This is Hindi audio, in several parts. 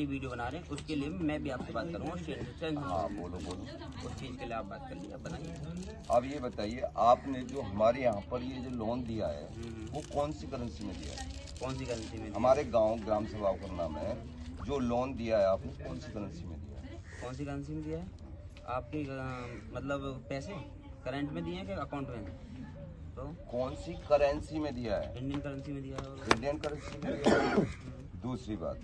मेरी वीडियो बना रहे हैं, उसके लिए मैं भी आपसे बात करूँगा। हाँ बोलो। उस चीज़ के लिए आप बात कर लीजिए, बनाइए। अब ये बताइए, आपने जो हमारे यहाँ पर ये जो लोन दिया है वो कौन सी करेंसी में दिया है? कौन सी करेंसी में? हमारे गांव ग्राम सभा का नाम है, जो लोन दिया है आपने कौन सी करेंसी में दिया है? कौन सी करेंसी में दिया है? आपके मतलब पैसे करंट में दिए हैं कि अकाउंट में? तो कौन सी करेंसी में दिया है? इंडियन करेंसी में दिया है। इंडियन करेंसी में दिया है। दूसरी बात,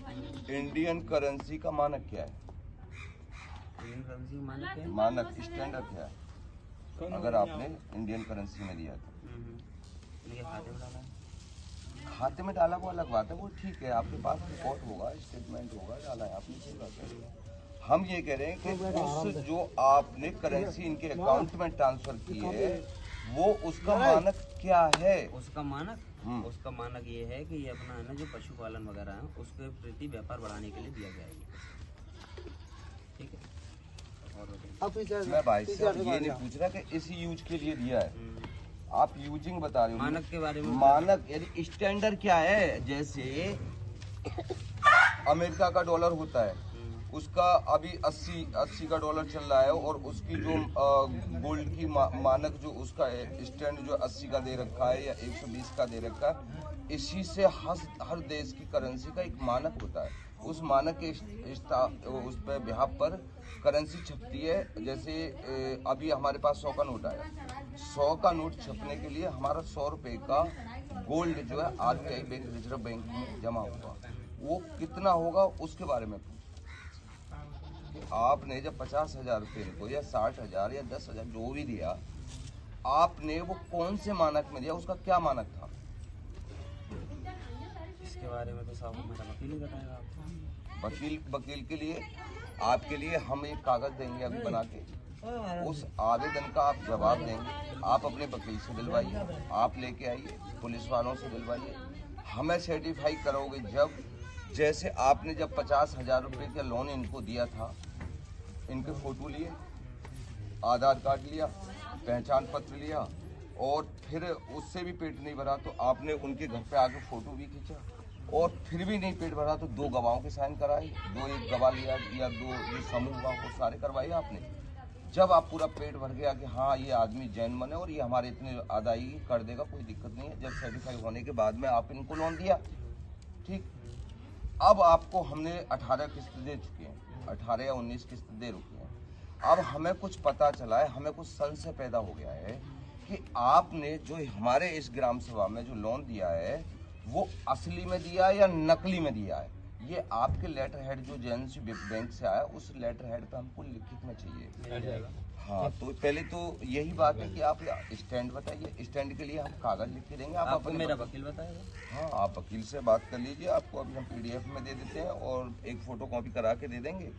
इंडियन करेंसी का मानक क्या है? इंडियन करेंसी का मानक क्या है? मानक स्टैंडर्ड क्या है अगर आपने इंडियन करेंसी में दिया तो? इनके खाते में डाला है। खाते में डाला वो अलग बात है, वो ठीक है, आपके पास रिपोर्ट होगा, स्टेटमेंट होगा, डाला है आपने, सही बात है। हम ये कह रहे हैं कि उस जो आपने करेंसी इनके अकाउंट में ट्रांसफर की है वो उसका मानक क्या है? उसका मानक ये है कि ये अपना है ना जो पशुपालन वगैरह है उसके प्रति व्यापार बढ़ाने के लिए दिया गया है। ठीक है, और बताइए। मैं भाई साहब ये नहीं पूछ रहा कि इसी यूज के लिए दिया है, आप यूजिंग बता रहे हो। मानक के बारे में, मानक यानी स्टैंडर्ड क्या है? जैसे अमेरिका का डॉलर होता है, उसका अभी 80 का डॉलर चल रहा है और उसकी जो गोल्ड की मानक जो उसका स्टैंड जो 80 का दे रखा है या 120 का दे रखा है, इसी से हर देश की करेंसी का एक मानक होता है। उस मानक के उस पर बिहाफ पर करेंसी छपती है। जैसे अभी हमारे पास 100 का नोट आया, 100 का नोट छपने के लिए हमारा 100 रुपए का गोल्ड जो है RBI बैंक, रिजर्व बैंक में जमा होगा, वो कितना होगा उसके बारे में आपने जब 50,000 रुपये को या 60,000 या 10,000 जो भी दिया, आपने वो कौन से मानक में दिया, उसका क्या मानक था? इसके बारे में तो साहब मेरा वकील ही बताएगा आपको। वकील के लिए आपके लिए हम एक कागज देंगे अभी बना के, उस आवेदन का आप जवाब देंगे, आप अपने वकील से दिलवाइए, आप लेके आइए, पुलिस वालों से दिलवाइए, हमें सर्टिफाई करोगे। जब जैसे आपने जब 50,000 रुपये का लोन इनको दिया था, इनके फोटो लिए, आधार कार्ड लिया, पहचान पत्र लिया और फिर उससे भी पेट नहीं भरा तो आपने उनके घर पे आके फोटो भी खींचा और फिर भी नहीं पेट भरा तो 2 गवाहों के साइन कराए, एक गवाह लिया या 2 जो समूह हुआ वो सारे करवाए आपने। जब आप पूरा पेट भर गया कि हाँ ये आदमी जैन मन है और ये हमारे इतने अदायगी कर देगा, कोई दिक्कत नहीं है, जब सर्टिफाई होने के बाद में आप इनको लोन दिया, ठीक। अब आपको हमने 18 किस्त दे चुके हैं, 18 या 19 किस्त दे रुके हैं। अब हमें कुछ पता चला है, हमें कुछ संशय पैदा हो गया है कि आपने जो हमारे इस ग्राम सभा में जो लोन दिया है वो असली में दिया है या नकली में दिया है। ये आपके लेटर हेड जो जेएनसी बैंक से आया, उस लेटर हेड पे हमको लिखित में चाहिए। हाँ, तो पहले तो यही बात है कि आप स्टैंड बताइए, स्टैंड के लिए हम कागज लिख के देंगे, आप आपको मेरा वकील बताएगा। हाँ, आप वकील से बात कर लीजिए, आपको अभी हम PDF में दे देते हैं और एक फोटो कॉपी करा के दे देंगे।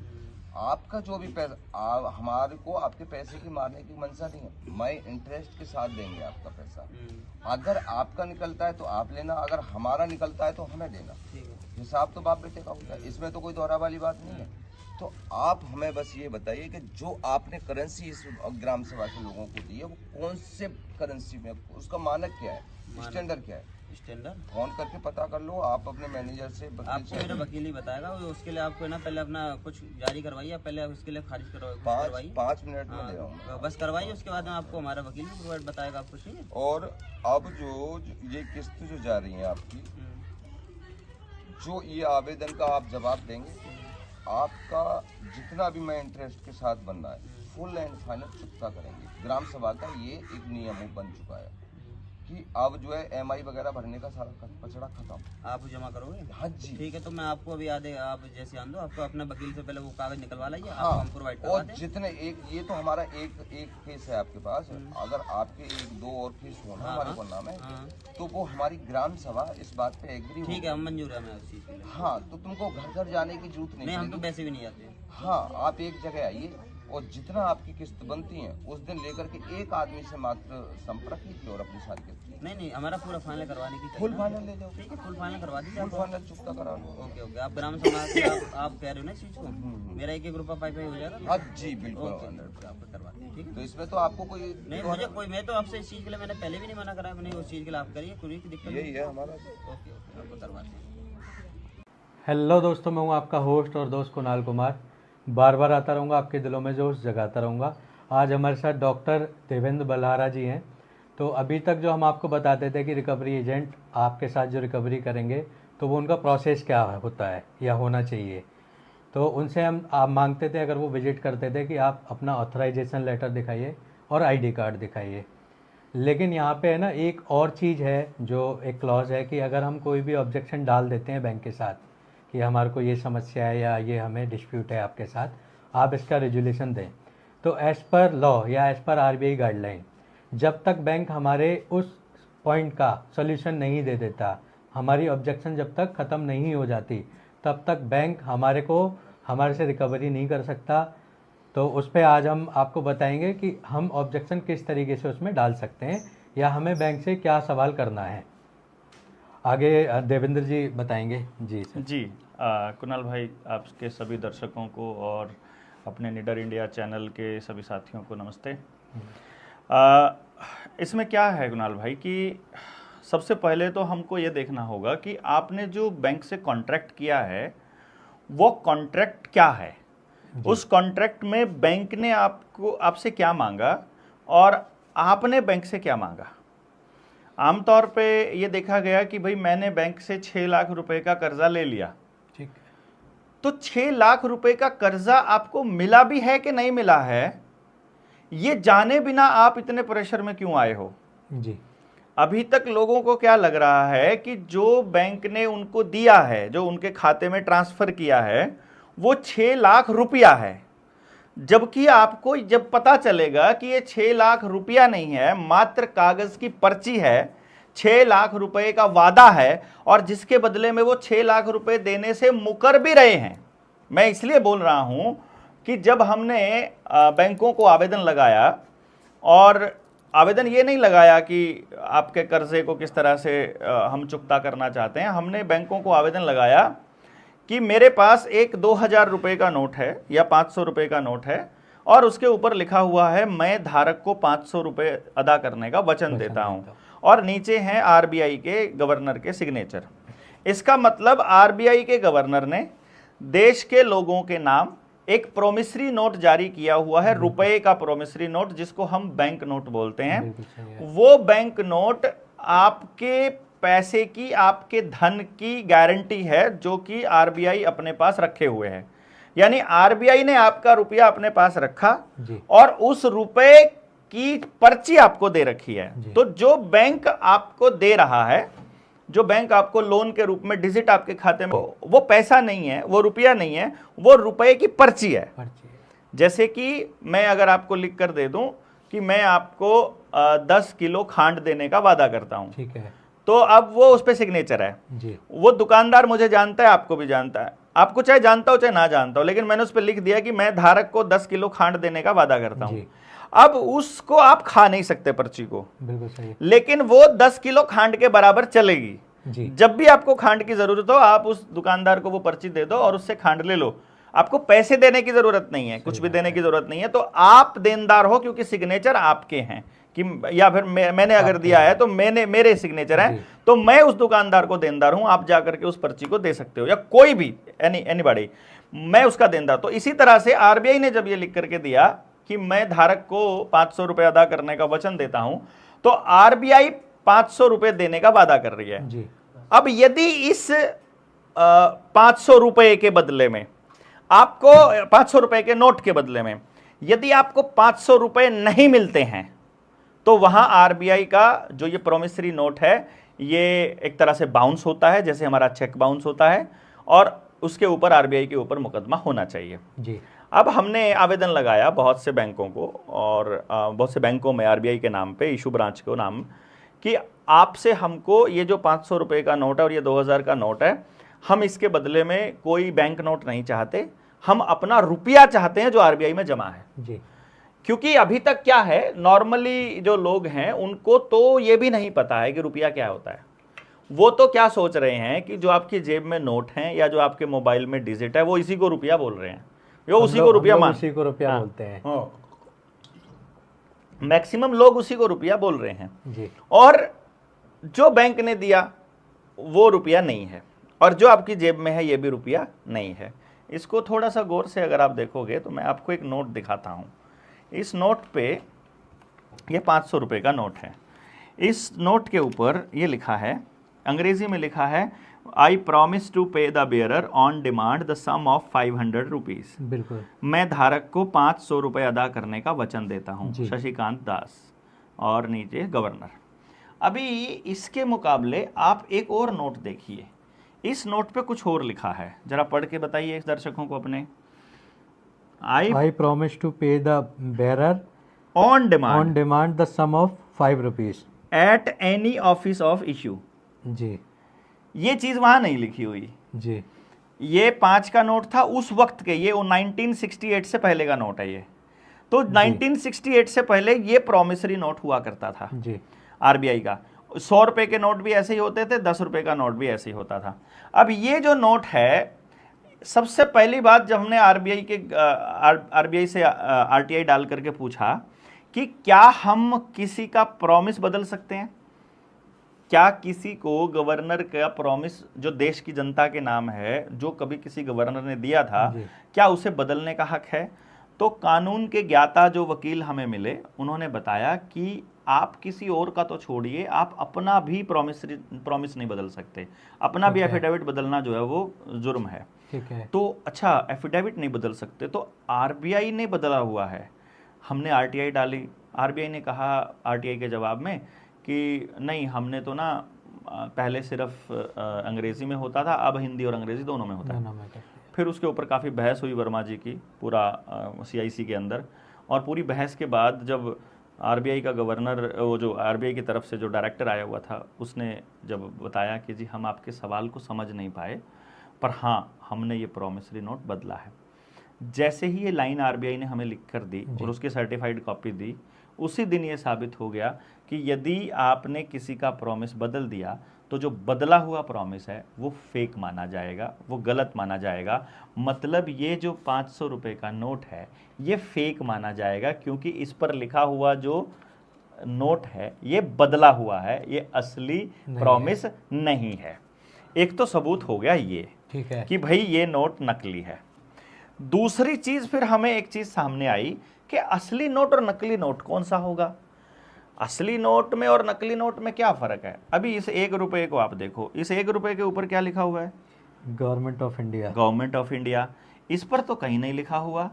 आपका जो भी पैसा, हमारे को आपके पैसे की मारने की मंशा नहीं है, मैं इंटरेस्ट के साथ देंगे आपका पैसा। अगर आपका निकलता है तो आप लेना, अगर हमारा निकलता है तो हमें देना। हिसाब तो बाप बेटे का होता है, इसमें तो कोई दोहरा वाली बात नहीं है। तो आप हमें बस ये बताइए कि जो आपने करेंसी इस ग्राम सभा के लोगों को दी है वो कौन से करेंसी में, उसका मानक क्या है, स्टैंडर्ड क्या है? स्टैंडर्ड फोन करके पता कर लो आप अपने मैनेजर से, आपको मेरा वकील ही बताएगा। उसके लिए आपको ना पहले अपना कुछ जारी करवाइए, पहले उसके लिए खारिज करवाइए। 5 मिनट में दे रहा हूँ, बस करवाइए, उसके बाद में आपको हमारा वकील भी प्रोवाइड बताएगा आपको। ठीक है। और अब जो ये किस्त जो जा रही है आपकी, जो ये आवेदन का आप जवाब देंगे, आपका जितना भी मैं इंटरेस्ट के साथ बन रहा है फुल एंड फाइनल चुकता करेंगे। ग्राम सभा का ये एक नियम बन चुका है कि अब जो है MI वगैरह भरने का सारा पचड़ा खत्म। आप जमा करोगे? हाँ जी। ठीक है, तो मैं आपको अभी आप जैसे आन दो, आपको अपने वकील से पहले वो कागज निकलवा लाइए। हाँ, हम प्रोवाइड और जितने ये तो हमारा एक केस है आपके पास, अगर आपके 1-2 और केस हो ना हमारे को नाम है, तो वो हमारी ग्राम सभा इस बात पे एग्री। ठीक है, हम मंजूर है, मैं उस चीज के लिए। हाँ, तो तुमको घर घर जाने की जरूरत नहीं, हम तो वैसे भी नहीं आते। हाँ, आप एक जगह आइए और जितना आपकी किस्त बनती है उस दिन लेकर के एक आदमी से मात्र संपर्क कीजिए और अपनी सारी किस्त। नहीं, हमारा पूरा फाइनल करवाने की, फुल फाइनल ले जाओ। ठीक है, फुल फाइनल करवा दीजिए, फुल फाइनल चुकता करा लो। ओके। आप ग्राम सभा से आप कह रहे हो ना इस चीज को, मेरा एक ग्रुप ऑफ 5 हो जाएगा। हाँ जी, बिल्कुल करवा दें। ठीक है, तो इसमें तो आपको कोई नहीं, मुझे कोई, मैं तो आपसे इस चीज के लिए मैंने पहले भी नहीं मना करा, मैंने उस चीज के लिए आप करिए, कोई दिक्कत यही है हमारा। ओके, आपको करवाते हैं। हेलो दोस्तों, मैं हूं आपका होस्ट और दोस्त कुणाल कुमार। बार बार आता रहूंगा, आपके दिलों में जोश जगाता रहूंगा। आज हमारे साथ डॉक्टर देवेंद्र बलहारा जी हैं। तो अभी तक जो हम आपको बताते थे कि रिकवरी एजेंट आपके साथ जो रिकवरी करेंगे तो वो उनका प्रोसेस क्या होता है या होना चाहिए, तो उनसे हम आप मांगते थे, अगर वो विजिट करते थे, कि आप अपना ऑथराइजेशन लेटर दिखाइए और आईडी कार्ड दिखाइए। लेकिन यहाँ पे है ना, एक और चीज़ है, जो एक क्लॉज है कि अगर हम कोई भी ऑब्जेक्शन डाल देते हैं बैंक के साथ कि हमारे को ये समस्या है या ये हमें डिस्प्यूट है आपके साथ, आप इसका रेजुलेशन दें, तो एज़ पर लॉ या एज़ पर आरबीआई गाइडलाइन, जब तक बैंक हमारे उस पॉइंट का सोल्यूशन नहीं दे देता, हमारी ऑब्जेक्शन जब तक ख़त्म नहीं हो जाती, तब तक बैंक हमारे से रिकवरी नहीं कर सकता। तो उस पर आज हम आपको बताएंगे कि हम ऑब्जेक्शन किस तरीके से उसमें डाल सकते हैं या हमें बैंक से क्या सवाल करना है। आगे देवेंद्र जी बताएंगे। जी सर। जी कुणाल भाई, आपके सभी दर्शकों को और अपने निडर इंडिया चैनल के सभी साथियों को नमस्ते। इसमें क्या है कुणाल भाई कि सबसे पहले तो हमको ये देखना होगा कि आपने जो बैंक से कॉन्ट्रैक्ट किया है वो कॉन्ट्रैक्ट क्या है, उस कॉन्ट्रैक्ट में बैंक ने आपसे क्या मांगा और आपने बैंक से क्या मांगा। आमतौर पे ये देखा गया कि भाई मैंने बैंक से 6 लाख रुपए का कर्जा ले लिया, ठीक, तो 6 लाख रुपए का कर्जा आपको मिला भी है कि नहीं मिला है, ये जाने बिना आप इतने प्रेशर में क्यों आए हो। जी, अभी तक लोगों को क्या लग रहा है कि जो बैंक ने उनको दिया है, जो उनके खाते में ट्रांसफर किया है, वो 6 लाख रुपया है, जबकि आपको जब पता चलेगा कि ये 6 लाख रुपया नहीं है, मात्र कागज की पर्ची है, 6 लाख रुपए का वादा है और जिसके बदले में वो 6 लाख रुपए देने से मुकर भी रहे हैं। मैं इसलिए बोल रहा हूं कि जब हमने बैंकों को आवेदन लगाया, और आवेदन ये नहीं लगाया कि आपके कर्जे को किस तरह से हम चुकता करना चाहते हैं, हमने बैंकों को आवेदन लगाया कि मेरे पास एक 2000 रुपये का नोट है या 500 रुपये का नोट है और उसके ऊपर लिखा हुआ है मैं धारक को 500 रुपये अदा करने का वचन देता हूं, और नीचे हैं आरबीआई के गवर्नर के सिग्नेचर। इसका मतलब आरबीआई के गवर्नर ने देश के लोगों के नाम एक प्रोमिसरी नोट जारी किया हुआ है, रुपए का प्रोमिसरी नोट, जिसको हम बैंक नोट बोलते हैं। वो बैंक नोट आपके पैसे की, आपके धन की गारंटी है, जो कि आरबीआई अपने पास रखे हुए है। यानी आरबीआई ने आपका रुपया अपने पास रखा और उस रुपए की पर्ची आपको दे रखी है। तो जो बैंक आपको दे रहा है, जो बैंक आपको लोन के रूप में डिजिट आपके खाते में, वो पैसा नहीं है, वो रुपया नहीं है, वो रुपए की पर्ची है। जैसे कि मैं अगर आपको लिख कर दे दूं कि मैं आपको 10 किलो खांड देने का वादा करता हूं, ठीक है, तो अब वो उस पे सिग्नेचर है जी। वो दुकानदार मुझे जानता है, आपको भी जानता है, आपको चाहे जानता हो चाहे ना जानता हो, लेकिन मैंने उस पे लिख दिया कि मैं धारक को 10 किलो खांड देने का वादा करता हूं। अब उसको आप खा नहीं सकते पर्ची को, बिल्कुल सही, लेकिन वो 10 किलो खांड के बराबर चलेगी जी। जब भी आपको खांड की जरूरत हो, आप उस दुकानदार को वो पर्ची दे दो और उससे खांड ले लो। आपको पैसे देने की जरूरत नहीं है, कुछ भी देने की जरूरत नहीं है। तो आप देनदार हो क्योंकि सिग्नेचर आपके हैं, कि या फिर मैंने अगर दिया है तो मेरे सिग्नेचर है, तो मैं उस दुकानदार को देनदार हूं। आप जाकर के उस पर्ची को दे सकते हो, या कोई भी एनीबॉडी, मैं उसका देनदार। तो इसी तरह से आरबीआई ने जब ये लिख करके दिया कि मैं धारक को 500 रुपए अदा करने का वचन देता हूं, तो आरबीआई 500 रुपए देने का वादा कर रही है जी। अब यदि इस 500 रुपए के बदले में आपको 500 रुपए के नोट के बदले में यदि आपको 500 रुपए नहीं मिलते हैं, तो वहां आरबीआई का जो ये प्रोमिसरी नोट है, ये एक तरह से बाउंस होता है, जैसे हमारा चेक बाउंस होता है, और उसके ऊपर आरबीआई के ऊपर मुकदमा होना चाहिए जी। अब हमने आवेदन लगाया बहुत से बैंकों को, और बहुत से बैंकों में आरबीआई के नाम पे, इशू ब्रांच को नाम, कि आपसे हमको ये जो 500 रुपए का नोट है और ये 2000 का नोट है, हम इसके बदले में कोई बैंक नोट नहीं चाहते, हम अपना रुपया चाहते हैं जो आरबीआई में जमा है जी। क्योंकि अभी तक क्या है, नॉर्मली जो लोग हैं उनको तो ये भी नहीं पता है कि रुपया क्या होता है। वो तो क्या सोच रहे हैं कि जो आपकी जेब में नोट हैं या जो आपके मोबाइल में डिजिट है, वो इसी को रुपया बोल रहे हैं, वो उसी को रुपया बोलते हैं। मैक्सिमम लोग उसी को रुपया बोल रहे हैं जी। और जो बैंक ने दिया वो रुपया नहीं है। और जो आपकी जेब में है ये भी रुपया नहीं है। इसको थोड़ा सा गौर से अगर आप देखोगे तो मैं आपको एक नोट दिखाता हूँ। इस नोट पे ये 500 रुपये का नोट है। इस नोट के ऊपर ये लिखा है, अंग्रेजी में लिखा है, I promise to pay the bearer on demand the sum of 500 rupees. बिल्कुल। मैं धारक को 500 रुपये अदा करने का वचन देता हूँ, जी। शशिकांत दास, और नीचे गवर्नर। अभी इसके मुकाबले आप एक और नोट देखिए, इस नोट पे कुछ और लिखा है, जरा पढ़ के बताइए दर्शकों को अपने। I promise to pay the bearer on demand the sum of 5 rupees at any office of issue. जी। ये चीज वहां नहीं लिखी हुई। जी। ये 5 का नोट था उस वक्त के, ये 1968 से पहले का नोट है ये। तो 1968 से पहले ये प्रॉमिसरी नोट हुआ करता था जी। आरबीआई का। 100 रुपए के नोट भी ऐसे ही होते थे, 10 रुपए का नोट भी ऐसे ही होता था। अब ये जो नोट है, सबसे पहली बात जब हमने आरबीआई से आरटीआई डाल करके पूछा कि क्या हम किसी का प्रॉमिस बदल सकते हैं, क्या किसी को गवर्नर का प्रॉमिस जो देश की जनता के नाम है, जो कभी किसी गवर्नर ने दिया था, क्या उसे बदलने का हक है? तो कानून के ज्ञाता जो वकील हमें मिले, उन्होंने बताया कि आप किसी और का तो छोड़िए, आप अपना भी प्रॉमिस नहीं बदल सकते, अपना भी एफिडेविट बदलना जो है वो जुर्म है। ठीक है। तो अच्छा, एफिडेविट नहीं बदल सकते, तो आरबीआई ने बदला हुआ है। हमने आरटीआई डाली, आरबीआई ने कहा आरटीआई के जवाब में कि नहीं, हमने तो ना पहले सिर्फ अंग्रेजी में होता था, अब हिंदी और अंग्रेजी दोनों में होता है। फिर उसके ऊपर काफ़ी बहस हुई वर्मा जी की पूरा सीआईसी के अंदर, और पूरी बहस के बाद जब आरबीआई का गवर्नर, वो जो आरबीआई की तरफ से जो डायरेक्टर आया हुआ था, उसने जब बताया कि जी हम आपके सवाल को समझ नहीं पाए, पर हाँ हमने ये प्रॉमिसरी नोट बदला है। जैसे ही ये लाइन आरबीआई ने हमें लिख कर दी और उसकी सर्टिफाइड कॉपी दी, उसी दिन ये साबित हो गया कि यदि आपने किसी का प्रॉमिस बदल दिया तो जो बदला हुआ प्रॉमिस है वो फेक माना जाएगा, वो गलत माना जाएगा। मतलब ये जो 500 रुपये का नोट है ये फेक माना जाएगा, क्योंकि इस पर लिखा हुआ जो नोट है ये बदला हुआ है, ये असली प्रॉमिस नहीं है। एक तो सबूत हो गया ये, ठीक है, कि भाई ये नोट नकली है। दूसरी चीज, फिर हमें एक चीज सामने आई कि असली नोट और नकली नोट कौन सा होगा। असली नोट में और नकली नोट में क्या फर्क है? अभी इस 1 रुपये को आप देखो, इस 1 रुपये के ऊपर क्या लिखा हुआ है? Government of India. Government of India. इस पर तो कहीं नहीं लिखा हुआ।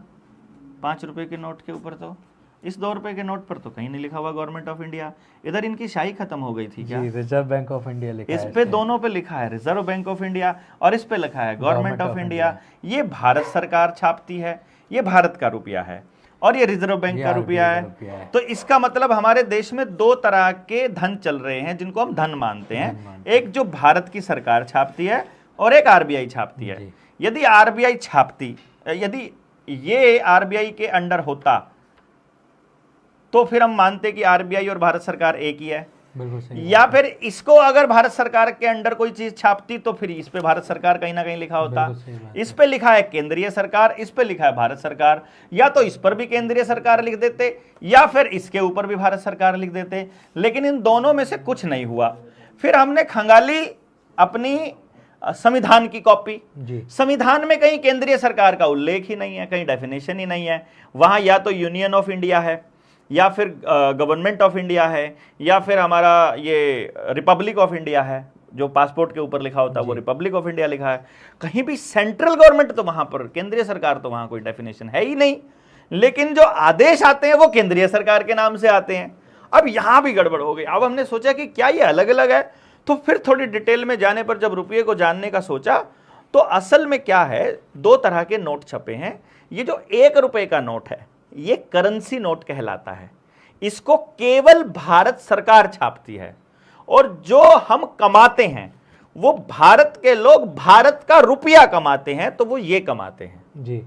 5 रुपये के नोट के ऊपर तो, इस 2 रुपये के नोट पर तो कहीं नहीं लिखा हुआ गवर्नमेंट ऑफ इंडिया। इधर इनकी शाही खत्म हो गई थी क्या? रिजर्व बैंक ऑफ इंडिया लिखा है। इस पे दोनों पे लिखा है रिजर्व बैंक ऑफ इंडिया, और इस पे लिखा है गवर्नमेंट ऑफ इंडिया। ये भारत सरकार छापती है, ये भारत का रुपया है, और ये रिजर्व बैंक का रुपया है। तो इसका मतलब हमारे देश में 2 तरह के धन चल रहे हैं जिनको हम धन मानते हैं। एक जो भारत की सरकार छापती है और एक आरबीआई छापती है। यदि आरबीआई छापती, यदि ये आरबीआई के अंडर होता तो फिर हम मानते कि आरबीआई और भारत सरकार एक ही है। या फिर इसको अगर भारत सरकार के अंडर कोई चीज छापती तो फिर इस पे भारत सरकार कहीं ना कहीं लिखा होता। इस पे लिखा है केंद्रीय सरकार, इस पे लिखा है भारत सरकार, या तो इस पर भी केंद्रीय सरकार लिख देते या फिर इसके ऊपर भी भारत सरकार लिख देते, लेकिन इन दोनों में से कुछ नहीं हुआ। फिर हमने खंगाली अपनी संविधान की कॉपी। संविधान में कहीं केंद्रीय सरकार का उल्लेख ही नहीं है, कहीं डेफिनेशन ही नहीं है। वहां या तो यूनियन ऑफ इंडिया है, या फिर गवर्नमेंट ऑफ इंडिया है, या फिर हमारा ये रिपब्लिक ऑफ इंडिया है, जो पासपोर्ट के ऊपर लिखा होता है वो रिपब्लिक ऑफ इंडिया लिखा है। कहीं भी सेंट्रल गवर्नमेंट तो वहां पर, केंद्रीय सरकार तो वहां कोई डेफिनेशन है ही नहीं। लेकिन जो आदेश आते हैं वो केंद्रीय सरकार के नाम से आते हैं। अब यहां भी गड़बड़ हो गई। अब हमने सोचा कि क्या ये अलग अलग है, तो फिर थोड़ी डिटेल में जाने पर जब रुपये को जानने का सोचा तो असल में क्या है, 2 तरह के नोट छपे हैं। ये जो 1 रुपये का नोट है ये करेंसी नोट कहलाता है, इसको केवल भारत सरकार छापती है, और जो हम कमाते हैं वो भारत के लोग भारत का रुपया कमाते हैं, तो वो ये कमाते हैं जी।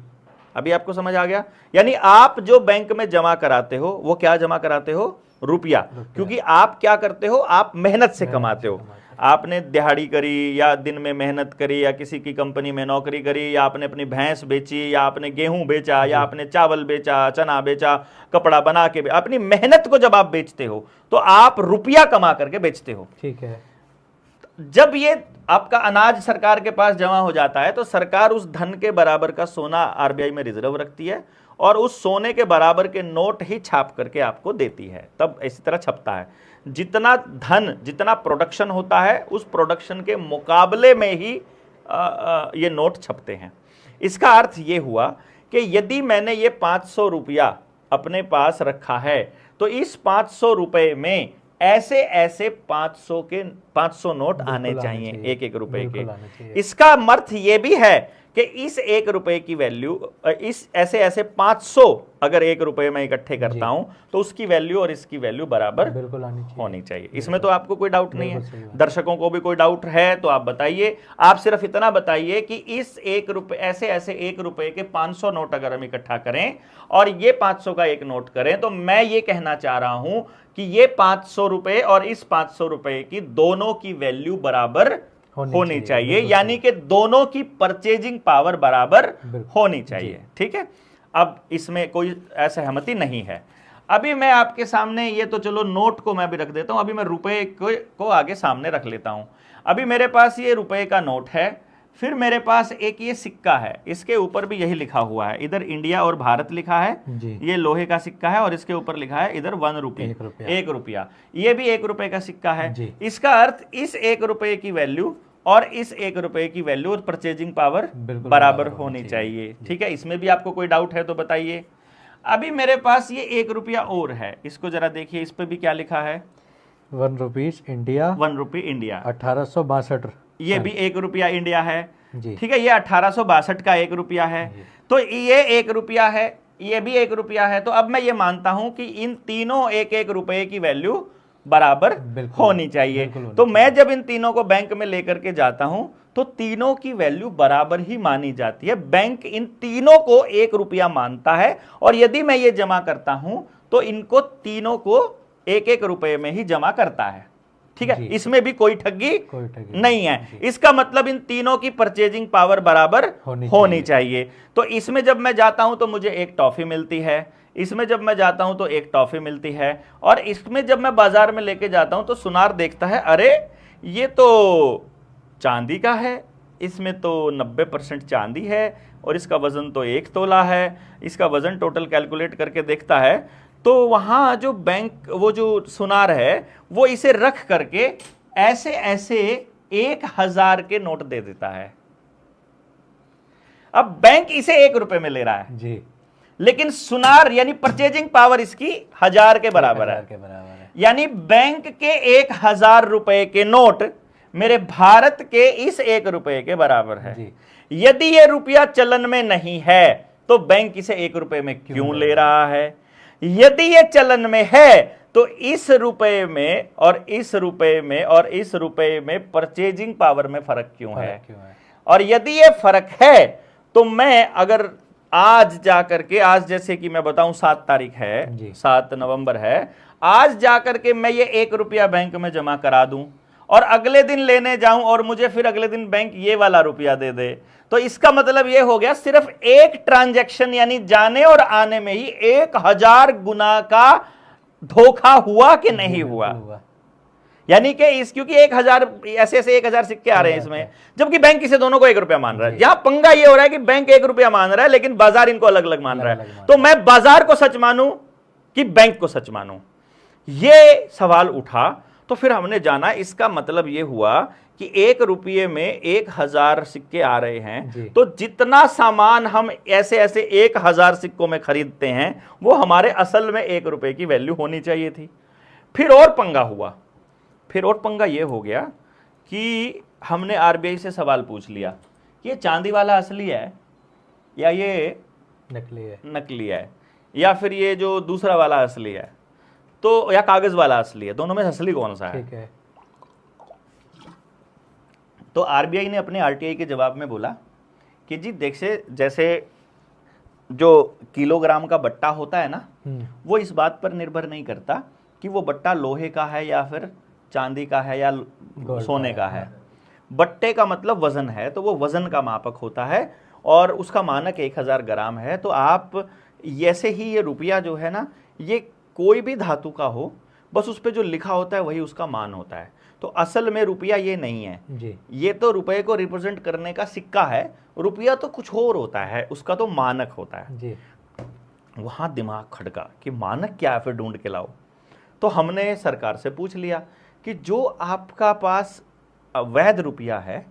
अभी आपको समझ आ गया? यानी आप जो बैंक में जमा कराते हो वो क्या जमा कराते हो? रुपया। क्योंकि आप क्या करते हो, आप मेहनत से कमाते हो। आपने दिहाड़ी करी, या दिन में मेहनत करी, या किसी की कंपनी में नौकरी करी, या आपने अपनी भैंस बेची, या आपने गेहूं बेचा, या आपने चावल बेचा, चना बेचा, कपड़ा बना के अपनी मेहनत को जब आप बेचते हो तो आप रुपया कमा करके बेचते हो। ठीक है। जब ये आपका अनाज सरकार के पास जमा हो जाता है तो सरकार उस धन के बराबर का सोना आरबीआई में रिजर्व रखती है और उस सोने के बराबर के नोट ही छाप करके आपको देती है, तब इसी तरह छपता है। जितना धन, जितना प्रोडक्शन होता है उस प्रोडक्शन के मुकाबले में ही ये नोट छपते हैं। इसका अर्थ ये हुआ कि यदि मैंने ये 500 रुपया अपने पास रखा है तो इस 500 रुपए में ऐसे ऐसे 500 नोट आने चाहिए, एक एक रुपए के। इसका अर्थ ये भी है कि इस 1 रुपए की वैल्यू, इस ऐसे ऐसे 500 अगर 1 रुपए में इकट्ठे करता हूं तो उसकी वैल्यू और इसकी वैल्यू बराबर होनी चाहिए। इसमें तो आपको कोई डाउट नहीं है, दर्शकों को भी कोई डाउट है तो आप बताइए। आप सिर्फ इतना बताइए कि इस 1 रुपए, ऐसे ऐसे 1 रुपए के 500 नोट अगर हम इकट्ठा करें और ये 500 का एक नोट करें तो मैं ये कहना चाह रहा हूं कि ये 500 रुपए और इस 500 रुपए की दोनों की वैल्यू बराबर होनी चाहिए, यानी कि दोनों की परचेजिंग पावर बराबर होनी चाहिए। ठीक है, अब इसमें कोई असहमति नहीं है। अभी मैं आपके सामने, ये तो चलो नोट को मैं भी रख देता हूं, अभी मैं रुपए को आगे सामने रख लेता हूं। अभी मेरे पास ये रुपए का नोट है, फिर मेरे पास एक ये सिक्का है, इसके ऊपर भी यही लिखा हुआ है, इधर इंडिया और भारत लिखा है, ये लोहे का सिक्का है और इसके ऊपर लिखा है इधर 1 रुपये, 1 रुपया, ये भी 1 रुपए का सिक्का है। इसका अर्थ इस 1 रुपए की वैल्यू और इस 1 रुपए की वैल्यू और परचेजिंग पावर बराबर होनी चाहिए। ठीक है, इसमें भी आपको कोई डाउट है तो बताइए। अभी मेरे पास ये 1 रुपया और है, इसको जरा देखिए, इस पे भी क्या लिखा है, 1 रुपीज इंडिया, 1 रुपये इंडिया, 1862, ये भी 1 रुपया इंडिया है। ठीक है, ये 1862 का 1 रुपया है, तो ये 1 रुपया है, ये भी 1 रुपया है। तो अब मैं ये मानता हूं कि इन तीनों 1-1 रुपए की वैल्यू बराबर होनी चाहिए। तो मैं जब इन तीनों को बैंक में लेकर के जाता हूं तो तीनों की वैल्यू बराबर ही मानी जाती है। बैंक इन तीनों को 1 रुपया मानता है और यदि मैं ये जमा करता हूं तो इनको तीनों को 1-1 रुपए में ही जमा करता है। ठीक है, इसमें भी कोई ठगी नहीं है। इसका मतलब इन तीनों की परचेजिंग पावर बराबर होनी चाहिए। तो इसमें जब मैं जाता हूं तो मुझे एक टॉफी मिलती है, इसमें जब मैं जाता हूं तो एक टॉफी मिलती है, और इसमें जब मैं बाजार में लेके जाता हूं तो सुनार देखता है, अरे ये तो चांदी का है, इसमें तो 90% चांदी है और इसका वजन तो 1 तोला है। इसका वजन टोटल कैलकुलेट करके देखता है तो वहां जो बैंक, वो जो सुनार है वो इसे रख करके ऐसे ऐसे 1000 के नोट दे देता है। अब बैंक इसे 1 रुपए में ले रहा है जी, लेकिन सुनार यानी परचेजिंग पावर इसकी 1000 के बराबर है। यानी बैंक के 1000 रुपए के नोट मेरे भारत के इस 1 रुपए के बराबर है। यदि ये रुपया चलन में नहीं है तो बैंक इसे 1 रुपए में क्यों ले रहा है? यदि ये चलन में है तो इस रुपए में और इस रुपए में और इस रुपए में परचेजिंग पावर में फर्क क्यों है? और यदि ये फर्क है तो मैं अगर आज जाकर के, आज जैसे कि मैं बताऊं 7 तारीख है, 7 नवंबर है, आज जाकर के मैं ये 1 रुपया बैंक में जमा करा दूं और अगले दिन लेने जाऊं और मुझे फिर अगले दिन बैंक ये वाला रुपया दे दे, तो इसका मतलब ये हो गया सिर्फ एक ट्रांजैक्शन यानी जाने और आने में ही 1000 गुना का धोखा हुआ कि नहीं हुआ? यानी कि इस, क्योंकि 1000 ऐसे ऐसे 1000 सिक्के आ रहे हैं इसमें, जबकि बैंक इसे दोनों को 1 रुपया मान रहा है। यहां पंगा ये हो रहा है कि बैंक 1 रुपया मान रहा है लेकिन बाजार इनको अलग अलग मान रहा है। तो मैं बाजार को सच मानूं कि बैंक को सच मानूं, ये सवाल उठा। तो फिर हमने जाना, इसका मतलब ये हुआ कि 1 रुपये में 1000 सिक्के आ रहे हैं, तो जितना सामान हम ऐसे ऐसे 1000 सिक्कों में खरीदते हैं वो हमारे असल में 1 रुपये की वैल्यू होनी चाहिए थी। फिर और पंगा हुआ, फिर और पंगा ये हो गया कि हमने आरबीआई से सवाल पूछ लिया कि ये चांदी वाला असली है या ये नकली है या फिर ये जो दूसरा वाला असली है, तो या कागज वाला असली है, दोनों में असली कौन सा है? ठीक है। तो आरबीआई ने अपने आरटीआई के जवाब में बोला कि जी देखिए, जैसे जो किलोग्राम का बट्टा होता है ना, वो इस बात पर निर्भर नहीं करता कि वो बट्टा लोहे का है या फिर चांदी का है या सोने का है। बट्टे का मतलब वजन है, तो वो वजन का मापक होता है और उसका मानक 1000 ग्राम है। तो आप ऐसे ही ये रुपया जो है ना, ये कोई भी धातु का हो, बस उस पर जो लिखा होता है वही उसका मान होता है। तो असल में रुपया ये नहीं है जी। ये तो रुपए को रिप्रेजेंट करने का सिक्का है, रुपया तो कुछ और होता है, उसका तो मानक होता है जी। वहां दिमाग खड़का कि मानक क्या है, फिर ढूंढ के लाओ। तो हमने सरकार से पूछ लिया कि जो आपका पास वैध रुपया है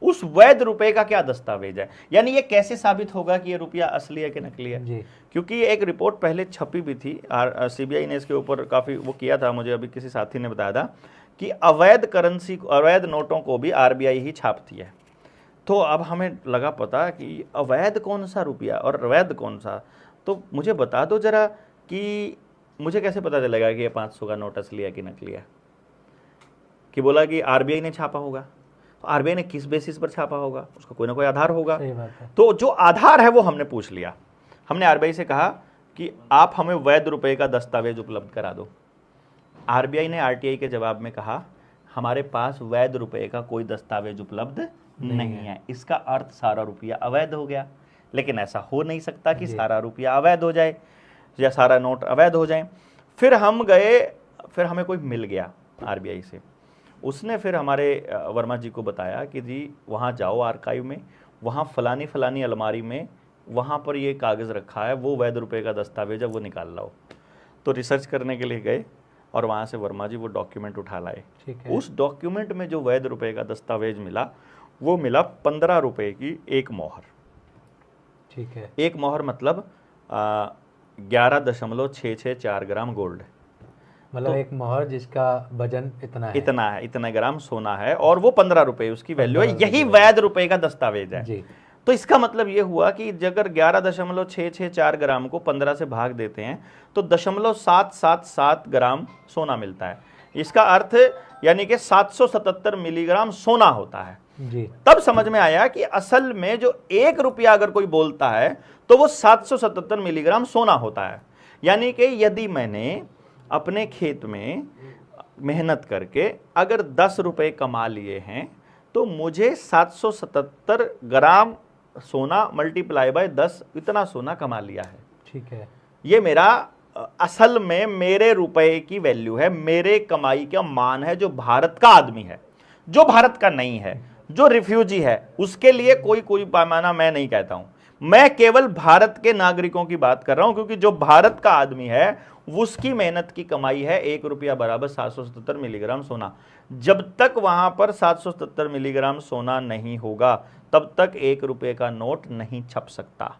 उस वैध रुपए का क्या दस्तावेज है, यानी ये कैसे साबित होगा कि ये रुपया असली है कि नकली है। जी। क्योंकि एक रिपोर्ट पहले छपी भी थी, सीबीआई ने इसके ऊपर काफ़ी वो किया था, मुझे अभी किसी साथी ने बताया था कि अवैध करेंसी, अवैध नोटों को भी आरबीआई ही छापती है। तो अब हमें लगा पता कि अवैध कौन सा रुपया और अवैध कौन सा, तो मुझे बता दो जरा कि मुझे कैसे पता चलेगा कि ये 500 का नोट असली है कि नकली है। कि बोला कि आरबीआई ने छापा होगा, तो आरबीआई ने किस बेसिस पर छापा होगा, उसका कोई ना कोई आधार होगा। सही बात है। तो जो आधार है वो हमने पूछ लिया। हमने आरबीआई से कहा कि आप हमें वैध रुपए का दस्तावेज उपलब्ध करा दो। आरबीआई ने आरटीआई के जवाब में कहा हमारे पास वैध रुपए का कोई दस्तावेज उपलब्ध नहीं है। इसका अर्थ सारा रुपया अवैध हो गया। लेकिन ऐसा हो नहीं सकता कि सारा रुपया अवैध हो जाए या सारा नोट अवैध हो जाए। फिर हम गए, फिर हमें कोई मिल गया आरबीआई से, उसने फिर हमारे वर्मा जी को बताया कि जी वहाँ जाओ आर्काइव में, वहाँ फलानी फलानी अलमारी में वहाँ पर ये कागज़ रखा है, वो वैध रुपए का दस्तावेज है, वो निकाल लाओ। तो रिसर्च करने के लिए गए और वहाँ से वर्मा जी वो डॉक्यूमेंट उठा लाए। ठीक है। उस डॉक्यूमेंट में जो वैध रुपए का दस्तावेज मिला वो मिला 15 रुपए की एक मोहर। ठीक है। एक मोहर मतलब 11.664 ग्राम गोल्ड, मतलब एक मोहर जिसका वजन इतना है, इतना ग्राम सोना है और वो 15 रुपए उसकी वैल्यू है। यही वैध रुपए का दस्तावेज है जी। तो इसका मतलब ये हुआ कि अगर 11.664 ग्राम को 15 से भाग देते हैं तो 0.777 ग्राम सोना मिलता है। इसका अर्थ यानी कि 777 मिलीग्राम सोना होता है जी। तब समझ में आया कि असल में जो 1 रुपया अगर कोई बोलता है तो वो 777 मिलीग्राम सोना होता है। यानी कि यदि मैंने अपने खेत में मेहनत करके अगर 10 रुपए कमा लिए हैं तो मुझे 777 ग्राम सोना मल्टीप्लाई बाय 10 इतना सोना कमा लिया है। ठीक है। ये मेरा असल में मेरे रुपए की वैल्यू है, मेरे कमाई का मान है। जो भारत का आदमी है, जो भारत का नहीं है, जो रिफ्यूजी है, उसके लिए कोई पैमाना मैं नहीं कहता हूं। मैं केवल भारत के नागरिकों की बात कर रहा हूं, क्योंकि जो भारत का आदमी है उसकी मेहनत की कमाई है 1 रुपया बराबर 777 मिलीग्राम सोना। जब तक वहां पर 777 मिलीग्राम सोना नहीं होगा तब तक 1 रुपये का नोट नहीं छप सकता।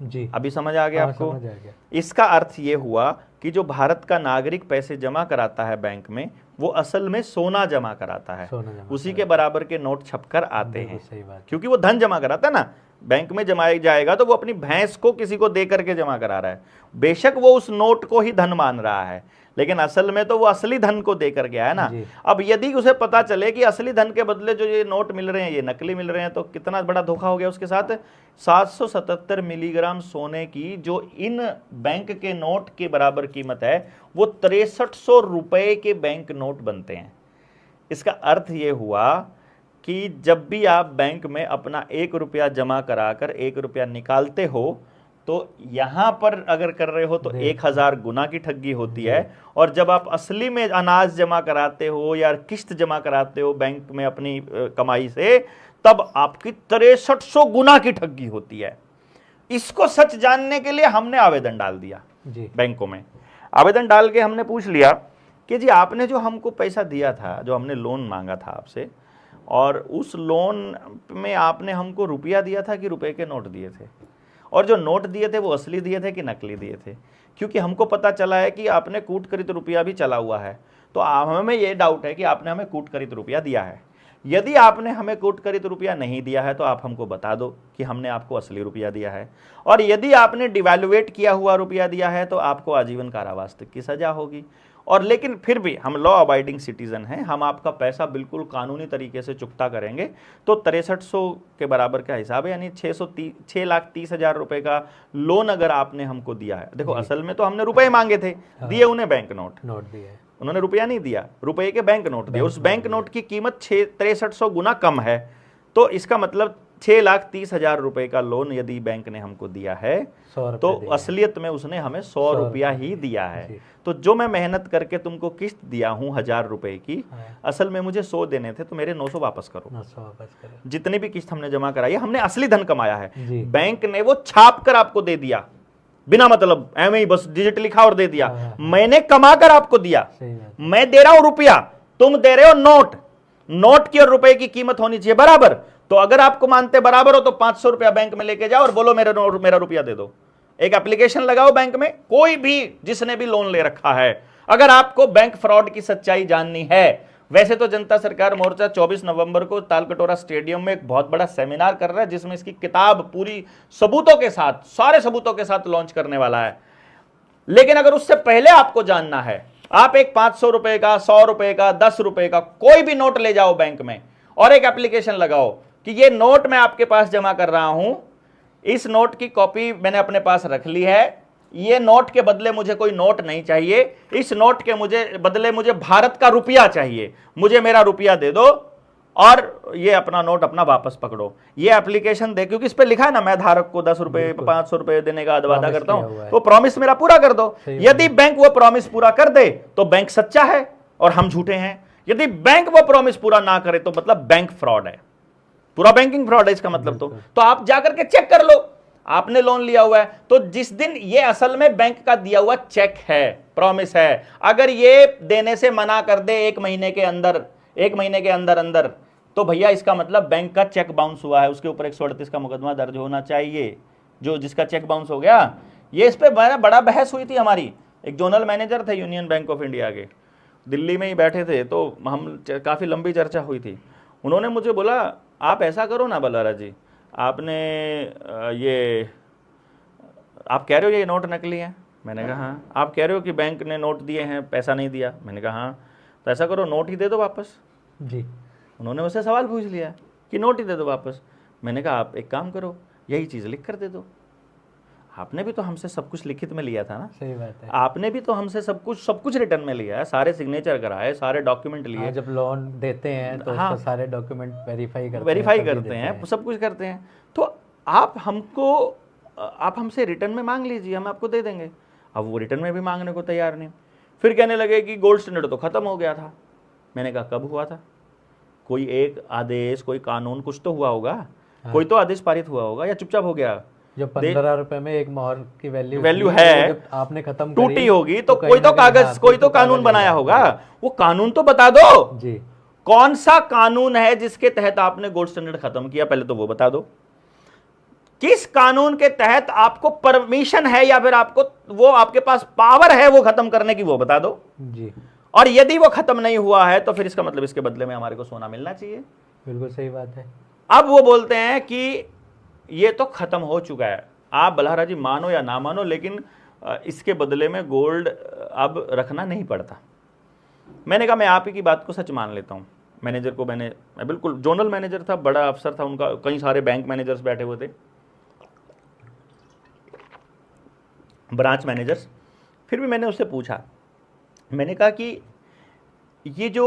जी। अभी समझ आ गया आपको? समझ आ गया। इसका अर्थ ये हुआ कि जो भारत का नागरिक पैसे जमा कराता है बैंक में, वो असल में सोना जमा कराता है, उसी के बराबर के नोट छपकर आते हैं। सही बात। क्योंकि वो धन जमा कराता है ना, बैंक में जमाया जाएगा तो वो अपनी भैंस को किसी को दे करके जमा करा रहा है। बेशक वो उस नोट को ही धन मान रहा है, लेकिन असल में तो वो असली धन को दे करके आया ना। अब यदि उसे पता चले कि असली धन के बदले जो ये नोट मिल रहे हैं ये नकली मिल रहे हैं, तो कितना बड़ा धोखा हो गया उसके साथ। 777 मिलीग्राम सोने की जो इन बैंक के नोट के बराबर कीमत है वो 6300 रुपए के बैंक नोट बनते हैं। इसका अर्थ ये हुआ कि जब भी आप बैंक में अपना 1 रुपया जमा कराकर 1 रुपया निकालते हो तो यहां पर अगर कर रहे हो तो 1000 गुना की ठगी होती है। और जब आप असली में अनाज जमा कराते हो या किस्त जमा कराते हो बैंक में अपनी कमाई से, तब आपकी 6300 गुना की ठगी होती है। इसको सच जानने के लिए हमने आवेदन डाल दिया जी। बैंकों में। आवेदन डाल के हमने पूछ लिया कि जी आपने जो हमको पैसा दिया था, जो हमने लोन मांगा था आपसे, और उस लोन में आपने हमको रुपया दिया था कि रुपए के नोट दिए थे, और जो नोट दिए थे वो असली दिए थे कि नकली दिए थे? क्योंकि हमको पता चला है कि आपने कूटखरीद रुपया भी चला हुआ है, तो हमें ये डाउट है कि आपने हमें कूटखरीद रुपया दिया है। यदि आपने हमें कूटखरीद रुपया नहीं दिया है तो आप हमको बता दो कि हमने आपको असली रुपया दिया है, और यदि आपने डिवैल्यूएट किया हुआ रुपया दिया है तो आपको आजीवन कारावास तक की सजा होगी। और लेकिन फिर भी हम लॉ अबाइडिंग सिटीजन हैं, हम आपका पैसा बिल्कुल कानूनी तरीके से चुकता करेंगे। तो 6300 के बराबर का हिसाब है, यानी 6,30,000 रुपए का लोन अगर आपने हमको दिया है। देखो असल में तो हमने रुपए मांगे थे, दिए उन्हें बैंक नोट दिए, उन्होंने रुपया नहीं दिया, रुपए के बैंक नोट दिए। उस बैंक नोट की कीमत 6300 गुना कम है। तो इसका मतलब 6,30,000 रुपए का लोन यदि बैंक ने हमको दिया है 100 रुपए तो दिए। असलियत में उसने हमें 100 रुपया ही दिया है। जी। तो जो मैं मेहनत करके तुमको किस्त दिया हूं 1,000 रुपए की, हाँ। असल में मुझे 100 देने थे, तो मेरे 900 वापस करो। 900 वापस करो। जितनी भी किस्त हमने जमा कराई है, हमने असली धन कमाया है। जी। बैंक ने वो छाप कर आपको दे दिया, बिना मतलब एवं ही बस डिजिट लिखा और दे दिया। हाँ। मैंने कमा कर आपको दिया, सही बात। मैं दे रहा हूं रुपया, तुम दे रहे हो नोट। नोट की और रुपए की कीमत होनी चाहिए बराबर। तो अगर आपको मानते बराबर हो तो 500 रुपया बैंक में लेके जाओ और बोलो मेरा रुपया दे दो। एक एप्लीकेशन लगाओ बैंक में, कोई भी जिसने भी लोन ले रखा है, अगर आपको बैंक फ्रॉड की सच्चाई जाननी है। वैसे तो जनता सरकार मोर्चा 24 नवंबर को तालकटोरा स्टेडियम में एक बहुत बड़ा सेमिनार कर रहा है, जिसमें इसकी किताब पूरी सबूतों के साथ, सारे सबूतों के साथ लॉन्च करने वाला है। लेकिन अगर उससे पहले आपको जानना है, आप एक 500 रुपए का, 100 रुपए का, 10 रुपए का कोई भी नोट ले जाओ बैंक में और एक एप्लीकेशन लगाओ कि ये नोट मैं आपके पास जमा कर रहा हूं, इस नोट की कॉपी मैंने अपने पास रख ली है, ये नोट के बदले मुझे कोई नोट नहीं चाहिए, इस नोट के बदले मुझे भारत का रुपया चाहिए, मुझे मेरा रुपया दे दो और ये अपना नोट अपना वापस पकड़ो। ये एप्लीकेशन दे, क्योंकि इस पे लिखा है ना, मैं धारक को 10 रुपए 500 रुपए देने का वादा करता हूं, वो प्रॉमिस मेरा पूरा कर दो। यदि बैंक वो प्रॉमिस पूरा कर दे तो बैंक सच्चा है और हम झूठे हैं। यदि बैंक वो प्रॉमिस पूरा ना करे तो मतलब बैंक फ्रॉड है, पूरा बैंकिंग फ्रॉड है इसका मतलब। तो आप जाकर के चेक कर लो, आपने लोन लिया हुआ है तो जिस दिन ये असल में बैंक का दिया हुआ चेक है, प्रॉमिस है, अगर ये देने से मना कर दे 1 महीने के अंदर, 1 महीने के अंदर अंदर, तो भैया इसका मतलब बैंक का चेक बाउंस हुआ है, उसके ऊपर 138 का मुकदमा दर्ज होना चाहिए। जो जिसका चेक बाउंस हो गया, ये इस पे बड़ा बहस हुई थी हमारी। एक जोनल मैनेजर थे यूनियन बैंक ऑफ इंडिया के, दिल्ली में ही बैठे थे, तो हम काफ़ी लंबी चर्चा हुई थी। उन्होंने मुझे बोला, आप ऐसा करो ना बलहारा जी, आपने ये आप कह रहे हो ये नोट नकली है? मैंने कहा हाँ। आप कह रहे हो कि बैंक ने नोट दिए हैं, पैसा नहीं दिया? मैंने कहा हाँ। तो ऐसा करो, नोट ही दे दो वापस। जी। उन्होंने मुझसे सवाल पूछ लिया कि नोट ही दे दो वापस। मैंने कहा आप एक काम करो, यही चीज़ लिख कर दे दो। आपने भी तो हमसे सब कुछ लिखित में लिया था ना। सही बात है। आपने भी तो हमसे सब कुछ रिटर्न में लिया है, सारे सिग्नेचर कराए, सारे डॉक्यूमेंट लिए। जब लोन देते हैं तो हाँ, उसको सारे डॉक्यूमेंट वेरीफाई करते हैं, सब कुछ करते हैं। तो आप हमसे रिटर्न में मांग लीजिए, हम आपको दे देंगे। अब वो रिटर्न में भी मांगने को तैयार नहीं। फिर कहने लगे कि गोल्ड स्टैंडर्ड तो खत्म हो गया था। मैंने कहा कब हुआ था? कोई एक आदेश, कोई कानून, कुछ तो हुआ होगा। हाँ। कोई तो आदेश पारित हुआ होगा या चुपचाप हो गया? जो 15 रुपए में एक मोहर की वैल्यू है, जब आपने खत्म टूटी होगी तो कोई तो कागज, कोई तो कानून बनाया होगा। वो कानून तो बता दो जी। कौन सा कानून है जिसके तहत आपने गोल्ड स्टैंडर्ड खत्म किया, पहले तो वो बता दो। किस कानून के तहत आपको परमिशन है या फिर आपके पास पावर है वो खत्म करने की, वो बता दो जी। और यदि वो खत्म नहीं हुआ है तो फिर इसका मतलब इसके बदले में हमारे को सोना मिलना चाहिए। बिल्कुल सही बात है। अब वो बोलते हैं कि ये तो खत्म हो चुका है, आप बलहारा जी मानो या ना मानो, लेकिन इसके बदले में गोल्ड अब रखना नहीं पड़ता। मैंने कहा मैं आप ही की बात को सच मान लेता हूँ। मैनेजर को मैं बिल्कुल, जोनल मैनेजर था, बड़ा अफसर था उनका, कई सारे बैंक मैनेजर्स बैठे हुए थे, ब्रांच मैनेजर्स। फिर भी मैंने उससे पूछा, मैंने कहा कि ये जो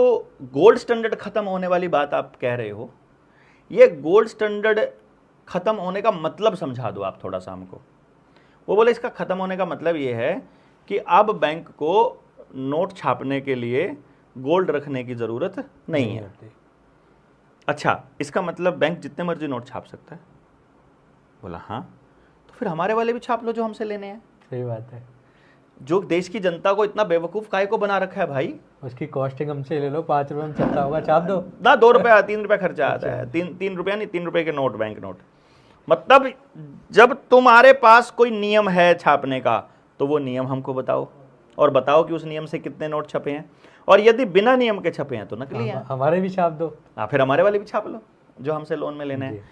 गोल्ड स्टैंडर्ड खत्म होने वाली बात आप कह रहे हो, ये गोल्ड स्टैंडर्ड खत्म होने का मतलब समझा दो आप थोड़ा सा हमको। वो बोले इसका खत्म होने का मतलब ये है कि अब बैंक को नोट छापने के लिए गोल्ड रखने की जरूरत नहीं है। अच्छा, इसका मतलब बैंक जितने मर्जी नोट छाप सकता है? बोला हाँ। तो फिर हमारे वाले भी छाप लो जो हमसे लेने हैं। सही बात है। जो देश की जनता को इतना बेवकूफ काहे को बना रखा है भाई? उसकी कॉस्टिंग हमसे ले लो, 5 रुपए में चलता होगा, छाप दो ना, 2 रुपया 3 रुपया खर्चा आता है। 3 रुपया नहीं, 3 रुपए के नोट, बैंक नोट। मतलब जब तुम्हारे पास कोई नियम है छापने का तो वो नियम हमको बताओ और बताओ कि उस नियम से कितने नोट छपे हैं, और यदि बिना नियम के छपे हैं तो नकली हैं। हमारे भी छाप दो। फिर हमारे वाले भी छाप लो जो हमसे लोन में लेने हैं।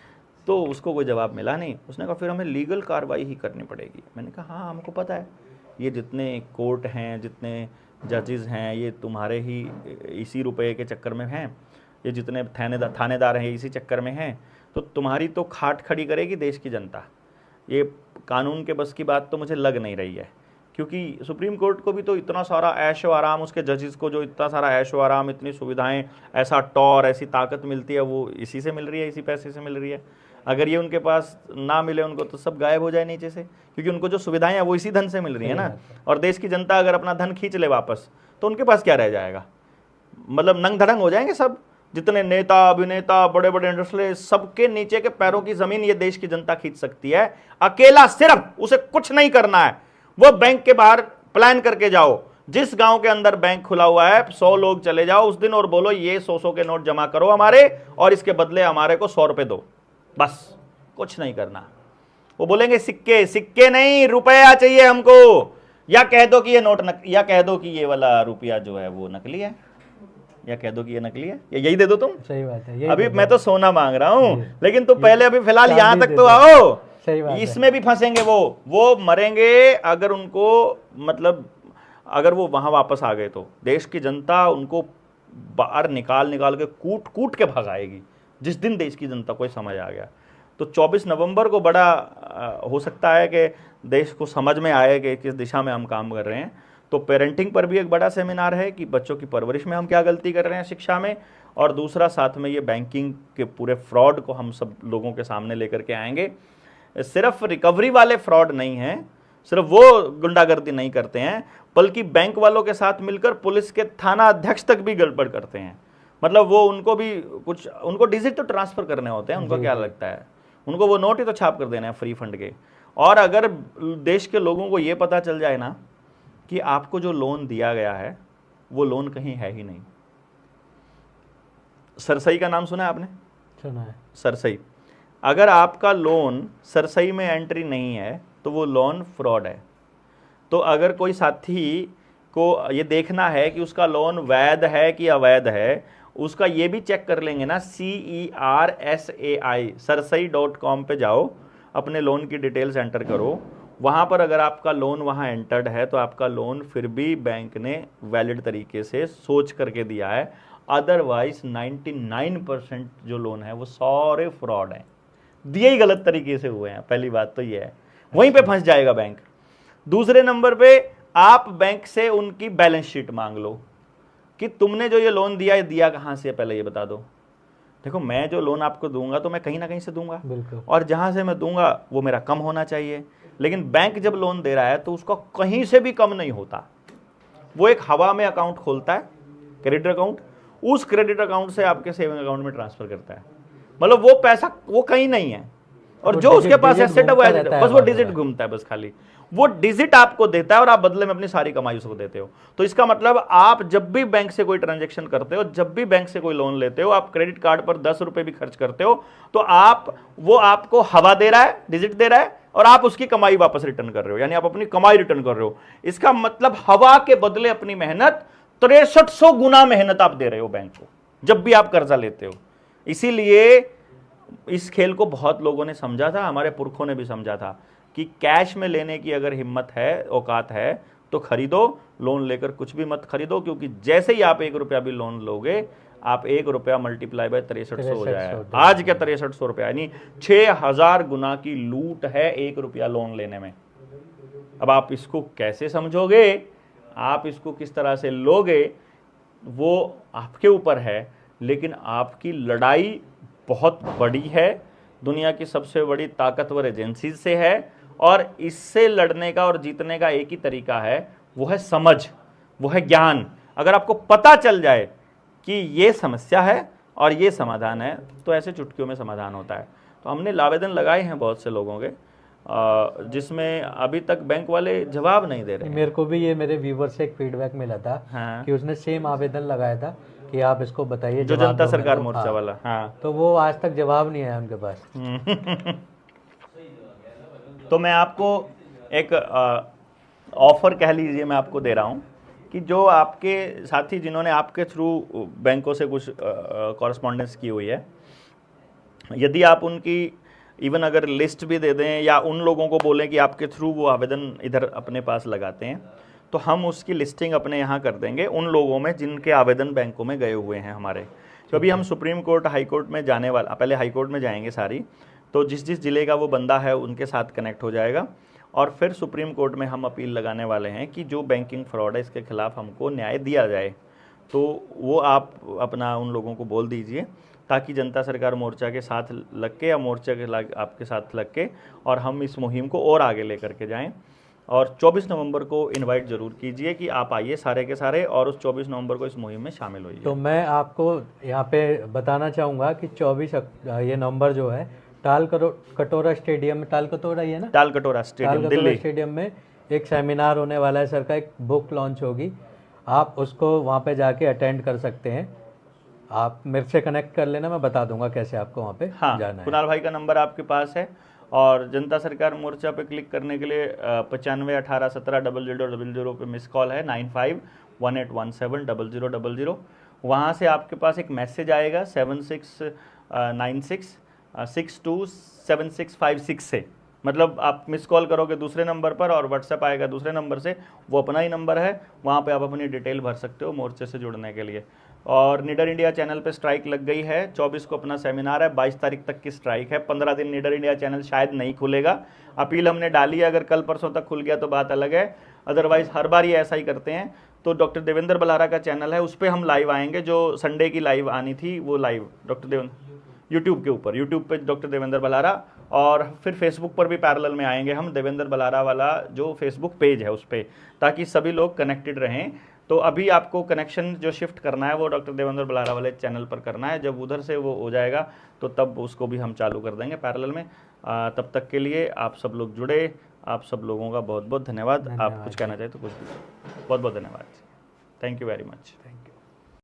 तो उसको कोई जवाब मिला नहीं। उसने कहा फिर हमें लीगल कार्रवाई ही करनी पड़ेगी। मैंने कहा हाँ, हमको पता है, ये जितने कोर्ट हैं, जितने जजेस हैं, ये तुम्हारे ही इसी रुपये के चक्कर में हैं, ये जितने थानेदार हैं इसी चक्कर में हैं। तो तुम्हारी तो खाट खड़ी करेगी देश की जनता। ये कानून के बस की बात तो मुझे लग नहीं रही है, क्योंकि सुप्रीम कोर्ट को भी तो इतना सारा ऐशो आराम, उसके जजेस को जो इतना सारा ऐशो आराम, इतनी सुविधाएं, ऐसा टॉर, ऐसी ताकत मिलती है, वो इसी से मिल रही है, इसी पैसे से मिल रही है। अगर ये उनके पास ना मिले उनको तो सब गायब हो जाए नीचे से, क्योंकि उनको जो सुविधाएं हैं वो इसी धन से मिल रही है ना। और देश की जनता अगर अपना धन खींच ले वापस तो उनके पास क्या रह जाएगा, मतलब नंग धड़ंग हो जाएंगे सब। जितने नेता अभिनेता बड़े बड़े इंडस्ट्रियल, सबके नीचे के पैरों की जमीन ये देश की जनता खींच सकती है अकेला। सिर्फ उसे कुछ नहीं करना है, वो बैंक के बाहर प्लान करके जाओ, जिस गांव के अंदर बैंक खुला हुआ है 100 लोग चले जाओ उस दिन और बोलो ये 100 के नोट जमा करो हमारे और इसके बदले हमारे को 100 रुपए दो, बस कुछ नहीं करना। वो बोलेंगे सिक्के, सिक्के नहीं रुपया चाहिए हमको, या कह दो कि ये नोट या कह दो कि ये वाला रुपया जो है वो नकली है, या कह दो कि ये नकली है, यही दे दो तुम। सही बात है। अभी मैं तो सोना मांग रहा हूं, लेकिन तुम पहले अभी फिलहाल यहां तक तो आओ। सही बात है। इसमें भी फंसेंगे वो मरेंगे अगर उनको, मतलब अगर वो वहां वापस आ गए तो देश की जनता उनको बाहर निकाल के कूट के भगाएगी जिस दिन देश की जनता को समझ आ गया। तो 24 नवंबर को बड़ा हो सकता है कि देश को समझ में आए कि किस दिशा में हम काम कर रहे हैं। तो पेरेंटिंग पर भी एक बड़ा सेमिनार है कि बच्चों की परवरिश में हम क्या गलती कर रहे हैं शिक्षा में, और दूसरा साथ में ये बैंकिंग के पूरे फ्रॉड को हम सब लोगों के सामने लेकर के आएंगे। सिर्फ रिकवरी वाले फ्रॉड नहीं हैं, सिर्फ वो गुंडागर्दी नहीं करते हैं, बल्कि बैंक वालों के साथ मिलकर पुलिस के थाना अध्यक्ष तक भी गड़बड़ करते हैं। मतलब वो उनको भी कुछ, उनको डिजिट तो ट्रांसफर करने होते हैं, उनको क्या लगता है, उनको वो नोट ही तो छाप कर देना है फ्री फंड के। और अगर देश के लोगों को ये पता चल जाए ना कि आपको जो लोन दिया गया है वो लोन कहीं है ही नहीं। सरसई का नाम सुना है आपने? सुना है। सरसई, अगर आपका लोन सरसई में एंट्री नहीं है तो वो लोन फ्रॉड है। तो अगर कोई साथी को ये देखना है कि उसका लोन वैध है कि अवैध है, उसका ये भी चेक कर लेंगे ना, CERSAI sarsai.com पे जाओ, अपने लोन की डिटेल्स एंटर करो, वहाँ पर अगर आपका लोन वहाँ एंटर्ड है तो आपका लोन फिर भी बैंक ने वैलिड तरीके से सोच करके दिया है। अदरवाइज 99% जो लोन है वो सारे फ्रॉड हैं, दिए ही गलत तरीके से हुए हैं। पहली बात तो ये है, वहीं पे फंस जाएगा बैंक। दूसरे नंबर पे आप बैंक से उनकी बैलेंस शीट मांग लो कि तुमने जो ये लोन दिया है दिया कहाँ से, पहले ये बता दो। देखो मैं जो लोन आपको दूंगा तो मैं कहीं ना कहीं से दूंगा, और जहां से मैं दूंगा वो मेरा कम होना चाहिए। लेकिन बैंक जब लोन दे रहा है तो उसका कहीं से भी कम नहीं होता। वो एक हवा में अकाउंट खोलता है, क्रेडिट अकाउंट, उस क्रेडिट अकाउंट से आपके सेविंग अकाउंट में ट्रांसफर करता है। मतलब वो पैसा वो कहीं नहीं है, और जो उसके पास एसेट है वो एसेट है, बस वो डिजिट घूमता है, बस खाली वो डिजिट आपको देता है और आप बदले में अपनी सारी कमाई उसको देते हो। तो इसका मतलब आप जब भी बैंक से कोई ट्रांजैक्शन करते हो, जब भी बैंक से कोई लोन लेते हो, आप क्रेडिट कार्ड पर 10 रुपए भी खर्च करते हो तो वो आपको हवा दे रहा है, डिजिट दे रहा है, और आप उसकी कमाई वापस रिटर्न कर रहे हो, यानी आप अपनी कमाई रिटर्न कर रहे हो। इसका मतलब हवा के बदले अपनी मेहनत, 6300 गुना मेहनत आप दे रहे हो बैंक को जब भी आप कर्जा लेते हो। इसीलिए इस खेल को बहुत लोगों ने समझा था, हमारे पुरखों ने भी समझा था कि कैश में लेने की अगर हिम्मत है, औकात है तो खरीदो, लोन लेकर कुछ भी मत खरीदो, क्योंकि जैसे ही आप 1 रुपया भी लोन लोगे, आप 1 रुपया मल्टीप्लाई बाय 6300 हो जाएगा। आज क्या 6300 रुपया, यानी 6000 गुना की लूट है 1 रुपया लोन लेने में। अब आप इसको कैसे समझोगे, आप इसको किस तरह से लोगे, वो आपके ऊपर है। लेकिन आपकी लड़ाई बहुत बड़ी है, दुनिया की सबसे बड़ी ताकतवर एजेंसी से है, और इससे लड़ने का और जीतने का एक ही तरीका है, वो है समझ, वो है ज्ञान। अगर आपको पता चल जाए कि ये समस्या है और ये समाधान है तो ऐसे चुटकियों में समाधान होता है। तो हमने आवेदन लगाए हैं बहुत से लोगों के, जिसमें अभी तक बैंक वाले जवाब नहीं दे रहे। मेरे को भी ये मेरे व्यूवर से एक फीडबैक मिला था। हाँ। कि उसने सेम आवेदन लगाया था कि आप इसको बताइए, जो जनता सरकार मोर्चा वाला। हाँ। तो वो आज तक जवाब नहीं आया उनके पास। तो मैं आपको एक ऑफर कह लीजिए मैं आपको दे रहा हूं कि जो आपके साथी जिन्होंने आपके थ्रू बैंकों से कुछ कॉरेस्पॉन्डेंस की हुई है, यदि आप उनकी इवन अगर लिस्ट भी दे दें या उन लोगों को बोलें कि आपके थ्रू वो आवेदन इधर अपने पास लगाते हैं, तो हम उसकी लिस्टिंग अपने यहाँ कर देंगे उन लोगों में जिनके आवेदन बैंकों में गए हुए हैं हमारे। तो अभी हम सुप्रीम कोर्ट, हाई कोर्ट में जाने वाला, पहले हाई कोर्ट में जाएंगे सारी, तो जिस जिस जिले का वो बंदा है उनके साथ कनेक्ट हो जाएगा, और फिर सुप्रीम कोर्ट में हम अपील लगाने वाले हैं कि जो बैंकिंग फ्रॉड है इसके खिलाफ हमको न्याय दिया जाए। तो वो आप अपना उन लोगों को बोल दीजिए ताकि जनता सरकार मोर्चा के साथ लग के या मोर्चा के आपके साथ लग के और हम इस मुहिम को और आगे लेकर के जाएं। और 24 नवंबर को इनवाइट ज़रूर कीजिए कि आप आइए सारे के सारे और उस 24 नवंबर को इस मुहिम में शामिल होइए। तो मैं आपको यहाँ पे बताना चाहूँगा कि 24 ये नवंबर जो है टाल कटोरा स्टेडियम में, टाल कटोरा ही है ना, टाल कटोरा स्टेडियम दिल्ली स्टेडियम में एक सेमिनार होने वाला है सर का, एक बुक लॉन्च होगी, आप उसको वहाँ पे जाके अटेंड कर सकते हैं। आप मेरे से कनेक्ट कर लेना, मैं बता दूंगा कैसे आपको वहाँ पे जाना है। कुणाल भाई का नंबर आपके पास है और जनता सरकार मोर्चा पे क्लिक करने के लिए 95 18 17 0000 पे मिस कॉल है, 9518170000। वहाँ से आपके पास एक मैसेज आएगा 7696627656 से, मतलब आप मिस कॉल करोगे दूसरे नंबर पर और व्हाट्सएप आएगा दूसरे नंबर से, वो अपना ही नंबर है, वहाँ पे आप अपनी डिटेल भर सकते हो मोर्चे से जुड़ने के लिए। और निडर इंडिया चैनल पे स्ट्राइक लग गई है, 24 को अपना सेमिनार है, 22 तारीख तक की स्ट्राइक है, 15 दिन निडर इंडिया चैनल शायद नहीं खुलेगा। अपील हमने डाली है, अगर कल परसों तक खुल गया तो बात अलग है, अदरवाइज हर बार ये ऐसा ही करते हैं। तो डॉक्टर देवेंद्र बल्हारा का चैनल है, उस पर हम लाइव आएंगे, जो संडे की लाइव आनी थी वो लाइव डॉक्टर देवेंद्र यूट्यूब के ऊपर, यूट्यूब पे डॉक्टर देवेंद्र बल्हारा, और फिर फेसबुक पर भी पैरेलल में आएंगे हम, देवेंद्र बल्हारा वाला जो फेसबुक पेज है उस पर, ताकि सभी लोग कनेक्टेड रहें। तो अभी आपको कनेक्शन जो शिफ्ट करना है वो डॉक्टर देवेंद्र बल्हारा वाले चैनल पर करना है, जब उधर से वो हो जाएगा तो तब उसको भी हम चालू कर देंगे पैरेलल में। तब तक के लिए आप सब लोग जुड़े, आप सब लोगों का बहुत बहुत धन्यवाद। आप कुछ कहना चाहें तो कुछ, बहुत बहुत धन्यवाद, thank you very much. Thank you.